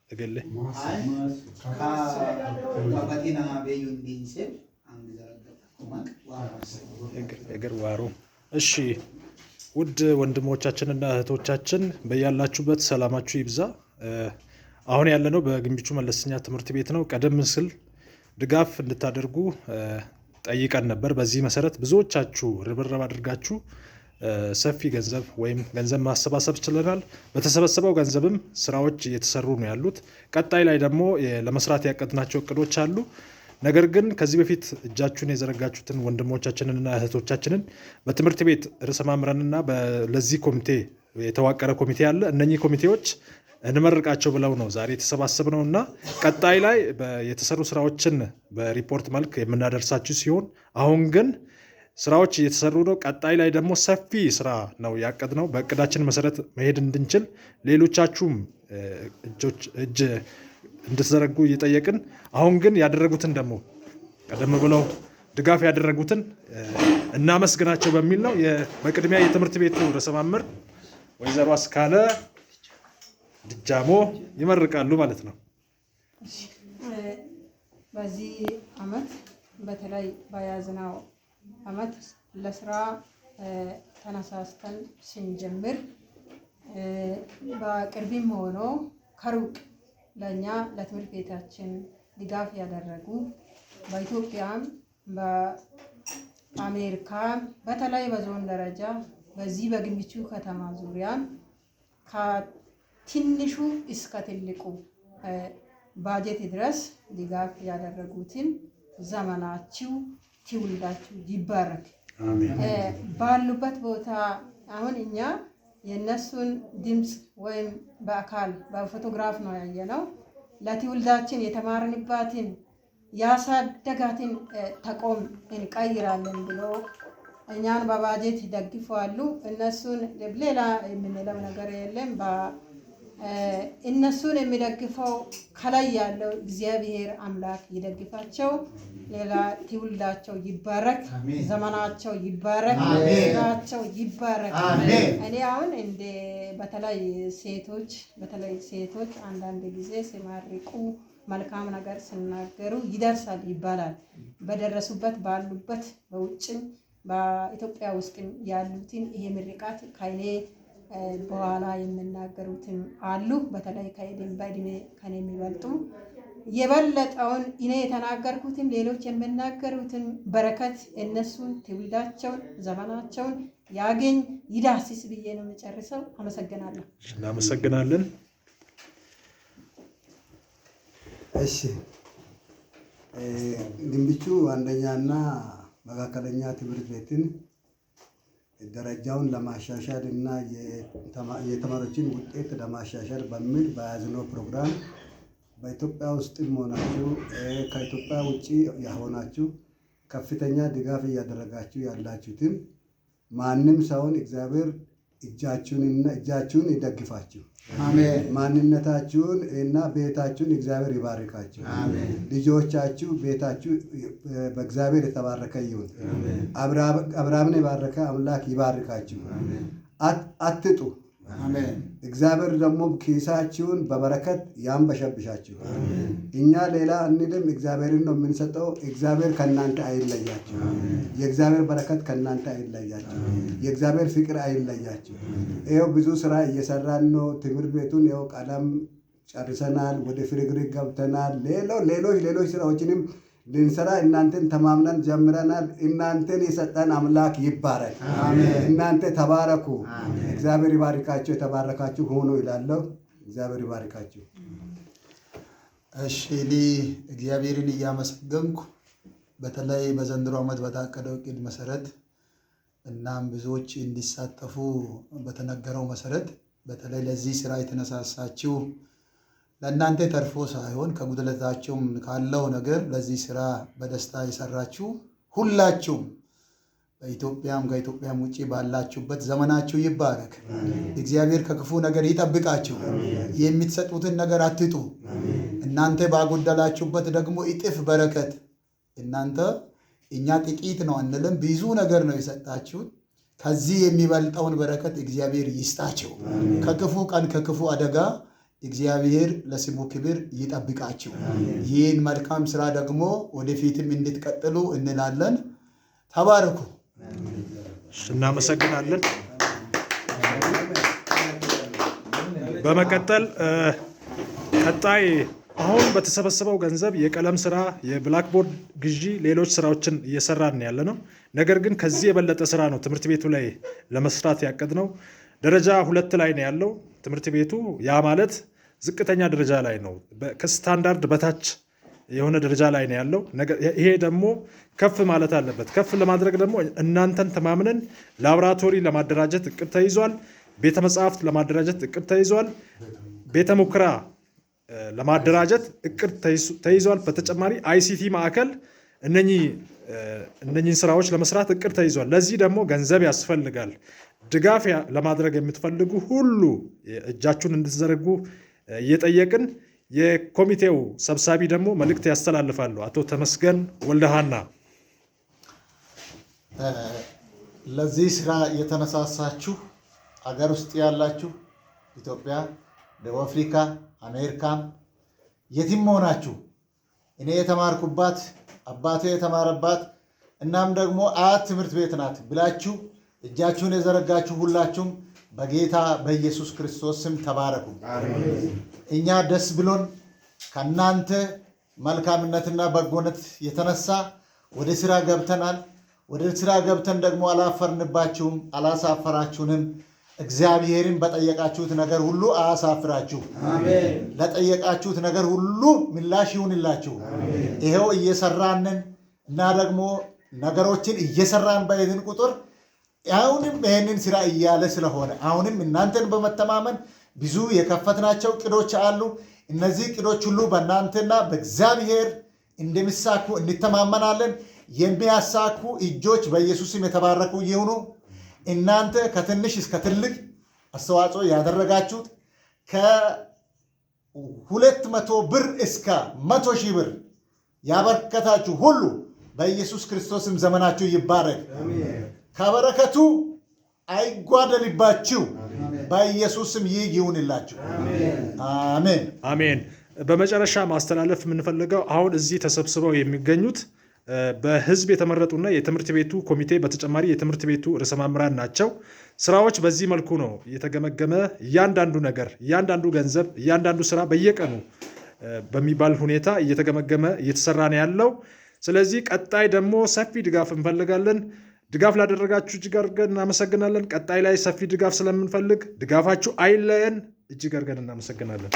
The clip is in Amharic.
እገለ እግር ዋሮ እሺ ውድ ወንድሞቻችንና እህቶቻችን በያላችሁበት ሰላማችሁ ይብዛ። አሁን ያለነው በግንቢቹ መለስተኛ ትምህርት ቤት ነው። ቀደም ሲል ድጋፍ እንድታደርጉ ጠይቀን ነበር። በዚህ መሰረት ብዙዎቻችሁ ርብርብ አድርጋችሁ ሰፊ ገንዘብ ወይም ገንዘብ ማሰባሰብ ችለናል። በተሰበሰበው ገንዘብም ስራዎች እየተሰሩ ነው ያሉት። ቀጣይ ላይ ደግሞ ለመስራት ያቀድናቸው እቅዶች አሉ። ነገር ግን ከዚህ በፊት እጃችሁን የዘረጋችሁትን ወንድሞቻችንንና እህቶቻችንን በትምህርት ቤት ርዕሰ መምህራንና ለዚህ ኮሚቴ የተዋቀረ ኮሚቴ አለ። እነኚህ ኮሚቴዎች እንመርቃቸው ብለው ነው ዛሬ የተሰባሰብነው እና ቀጣይ ላይ የተሰሩ ስራዎችን በሪፖርት መልክ የምናደርሳችሁ ሲሆን አሁን ግን ስራዎች እየተሰሩ ነው። ቀጣይ ላይ ደግሞ ሰፊ ስራ ነው ያቀድነው። በእቅዳችን መሰረት መሄድ እንድንችል ሌሎቻችሁም እጅ እንድትዘረጉ እየጠየቅን አሁን ግን ያደረጉትን ደግሞ ቀደም ብለው ድጋፍ ያደረጉትን እናመስግናቸው በሚል ነው። በቅድሚያ የትምህርት ቤቱ ርዕሰ መምህር ወይዘሮ አስካለ ድጃሞ ይመርቃሉ ማለት ነው። በዚህ አመት በተለይ በያዝነው አመት ለስራ ተነሳስተን ስንጀምር በቅርብም ሆኖ ከሩቅ ለኛ ለትምህርት ቤታችን ድጋፍ ያደረጉ በኢትዮጵያም በአሜሪካም በተለይ በዞን ደረጃ በዚህ በግንቢቹ ከተማ ዙሪያ ከትንሹ እስከ ትልቁ ባጀት ድረስ ድጋፍ ያደረጉትን ዘመናችሁ ትውልዳችሁ ይባረክ። ባሉበት ቦታ አሁን እኛ የነሱን ድምፅ ወይም በአካል በፎቶግራፍ ነው ያየነው። ለትውልዳችን የተማርንባትን ያሳደጋትን ተቋም እንቀይራለን ብሎ እኛን በባጀት ይደግፋሉ። እነሱን ሌላ የምንለው ነገር የለም። እነሱን የሚደግፈው ከላይ ያለው እግዚአብሔር አምላክ ይደግፋቸው። ሌላ ትውልዳቸው ይባረክ፣ ዘመናቸው ይባረክ፣ ስራቸው ይባረክ። እኔ አሁን በተለይ ሴቶች አንዳንድ ጊዜ ሲማርቁ መልካም ነገር ሲናገሩ ይደርሳል ይባላል። በደረሱበት ባሉበት በውጭም በኢትዮጵያ ውስጥም ያሉትን ይሄ ምርቃት ከእኔ በኋላ የሚናገሩትን አሉ። በተለይ በእድሜ ከኔ የሚበልጡ የበለጠውን እኔ የተናገርኩትን ሌሎች የሚናገሩትን በረከት እነሱን ትውልዳቸውን ዘመናቸውን ያገኝ ይዳስስ ብዬ ነው የምጨርሰው። አመሰግናለሁ። እናመሰግናለን። እሺ ግንቢቹ አንደኛና መካከለኛ ትምህርት ቤትን ደረጃውን ለማሻሻል እና የተማሪዎችን ውጤት ለማሻሻል በሚል በያዝነው ፕሮግራም በኢትዮጵያ ውስጥም ሆናችሁ ከኢትዮጵያ ውጭ የሆናችሁ ከፍተኛ ድጋፍ እያደረጋችሁ ያላችሁትን ማንም ሰውን እግዚአብሔር እጃችሁን ይደግፋችሁ። አሜን። ማንነታችሁን እና ቤታችሁን እግዚአብሔር ይባርካችሁ። አሜን። ልጆቻችሁ ቤታችሁ በእግዚአብሔር የተባረከ ይሁን። አብርሃምን የባረከ አምላክ ይባርካችሁ። አሜን። አትጡ። አሜን። እግዚአብሔር ደግሞ ኪሳችሁን በበረከት ያንበሸብሻችሁ። አሜን። እኛ ሌላ እንልም፣ እግዚአብሔርን ነው የምንሰጠው። እግዚአብሔር ከእናንተ አይለያችሁ። የእግዚአብሔር በረከት ከእናንተ አይለያችሁ። የእግዚአብሔር ፍቅር አይለያችሁ። ይኸው ብዙ ስራ እየሰራን ነው። ትምህርት ቤቱን ይኸው ቀለም ጨርሰናል፣ ወደ ፍርግርግ ገብተናል። ሌሎች ስራዎችንም ልንሰራ እናንተን ተማምነን ጀምረናል። እናንተን የሰጠን አምላክ ይባረክ። አሜን። እናንተ ተባረኩ። አሜን። እግዚአብሔር ይባርካችሁ። የተባረካችሁ ሆኖ ይላለሁ። እግዚአብሔር ይባርካችሁ። እሺ እግዚአብሔርን እያመሰገንኩ በተለይ በዘንድሮ ዓመት በታቀደው እቅድ መሰረት እናም ብዙዎች እንዲሳተፉ በተነገረው መሰረት በተለይ ለዚህ ስራ የተነሳሳችሁ ለእናንተ ተርፎ ሳይሆን ከጉድለታችሁም ካለው ነገር ለዚህ ስራ በደስታ የሰራችሁ ሁላችሁም በኢትዮጵያም ከኢትዮጵያም ውጪ ባላችሁበት ዘመናችሁ ይባረክ። እግዚአብሔር ከክፉ ነገር ይጠብቃችሁ። የምትሰጡትን ነገር አትጡ። እናንተ ባጎደላችሁበት ደግሞ እጥፍ በረከት እናንተ እኛ ጥቂት ነው አንልም፣ ብዙ ነገር ነው የሰጣችሁት። ከዚህ የሚበልጠውን በረከት እግዚአብሔር ይስጣችሁ። ከክፉ ቀን ከክፉ አደጋ እግዚአብሔር ለስሙ ክብር ይጠብቃችሁ። ይህን መልካም ስራ ደግሞ ወደፊትም እንድትቀጥሉ እንላለን። ተባረኩ። እናመሰግናለን። በመቀጠል ቀጣይ አሁን በተሰበሰበው ገንዘብ የቀለም ስራ፣ የብላክቦርድ ግዢ፣ ሌሎች ስራዎችን እየሰራን ያለ ነው። ነገር ግን ከዚህ የበለጠ ስራ ነው ትምህርት ቤቱ ላይ ለመስራት ያቀድነው። ደረጃ 2 ላይ ነው ያለው ትምህርት ቤቱ። ያ ማለት ዝቅተኛ ደረጃ ላይ ነው፣ ከስታንዳርድ በታች የሆነ ደረጃ ላይ ነው ያለው። ይሄ ደግሞ ከፍ ማለት አለበት። ከፍ ለማድረግ ደግሞ እናንተን ተማምነን ላቦራቶሪ ለማደራጀት እቅድ ተይዟል። ቤተ መጻሕፍት ለማደራጀት እቅድ ተይዟል። ቤተ ሙከራ ለማደራጀት እቅድ ተይዟል። በተጨማሪ ICT ማዕከል እነኚህን ስራዎች ለመስራት እቅድ ተይዟል። ለዚህ ደግሞ ገንዘብ ያስፈልጋል። ድጋፍ ለማድረግ የምትፈልጉ ሁሉ እጃችሁን እንድትዘረጉ እየጠየቅን የኮሚቴው ሰብሳቢ ደግሞ መልእክት ያስተላልፋሉ። አቶ ተመስገን ወልደሃና ለዚህ ስራ የተነሳሳችሁ አገር ውስጥ ያላችሁ ኢትዮጵያ፣ ደቡብ አፍሪካ፣ አሜሪካም የትም ሆናችሁ እኔ የተማርኩባት አባቴ የተማረባት እናም ደግሞ አያት ትምህርት ቤት ናት ብላችሁ እጃችሁን የዘረጋችሁ ሁላችሁም በጌታ በኢየሱስ ክርስቶስ ስም ተባረኩ። እኛ ደስ ብሎን ከናንተ መልካምነትና በጎነት የተነሳ ወደ ስራ ገብተናል። ወደ ስራ ገብተን ደግሞ አላፈርንባችሁም፣ አላሳፈራችሁንም። እግዚአብሔርን በጠየቃችሁት ነገር ሁሉ አያሳፍራችሁ። ለጠየቃችሁት ነገር ሁሉ ምላሽ ይሁንላችሁ። ይሄው እየሰራንን እና ደግሞ ነገሮችን እየሰራን በሄድን ቁጥር አሁንም ይህንን ስራ እያለ ስለሆነ አሁንም እናንተን በመተማመን ብዙ የከፈትናቸው ቅዶች አሉ። እነዚህ ቅዶች ሁሉ በእናንተና በእግዚአብሔር እንደሚሳኩ እንተማመናለን። የሚያሳኩ እጆች በኢየሱስም የተባረኩ ይሁኑ። እናንተ ከትንሽ እስከ ትልቅ አስተዋጽኦ ያደረጋችሁት ከ200 ብር እስከ 100 ሺህ ብር ያበረከታችሁ ሁሉ በኢየሱስ ክርስቶስም ዘመናችሁ ይባረክ። ከበረከቱ አይጓደልባችሁ። በኢየሱስም ይህ ይሁንላችሁ። አሜን አሜን። በመጨረሻ ማስተላለፍ የምንፈልገው አሁን እዚህ ተሰብስበው የሚገኙት በህዝብ የተመረጡና የትምህርት ቤቱ ኮሚቴ በተጨማሪ የትምህርት ቤቱ ርዕሰ መምህራን ናቸው። ስራዎች በዚህ መልኩ ነው እየተገመገመ እያንዳንዱ ነገር፣ እያንዳንዱ ገንዘብ፣ እያንዳንዱ ስራ በየቀኑ በሚባል ሁኔታ እየተገመገመ እየተሰራ ነው ያለው። ስለዚህ ቀጣይ ደግሞ ሰፊ ድጋፍ እንፈልጋለን። ድጋፍ ላደረጋችሁ እጅግ አድርገን እናመሰግናለን። ቀጣይ ላይ ሰፊ ድጋፍ ስለምንፈልግ ድጋፋችሁ አይለየን። እጅግ አድርገን እናመሰግናለን።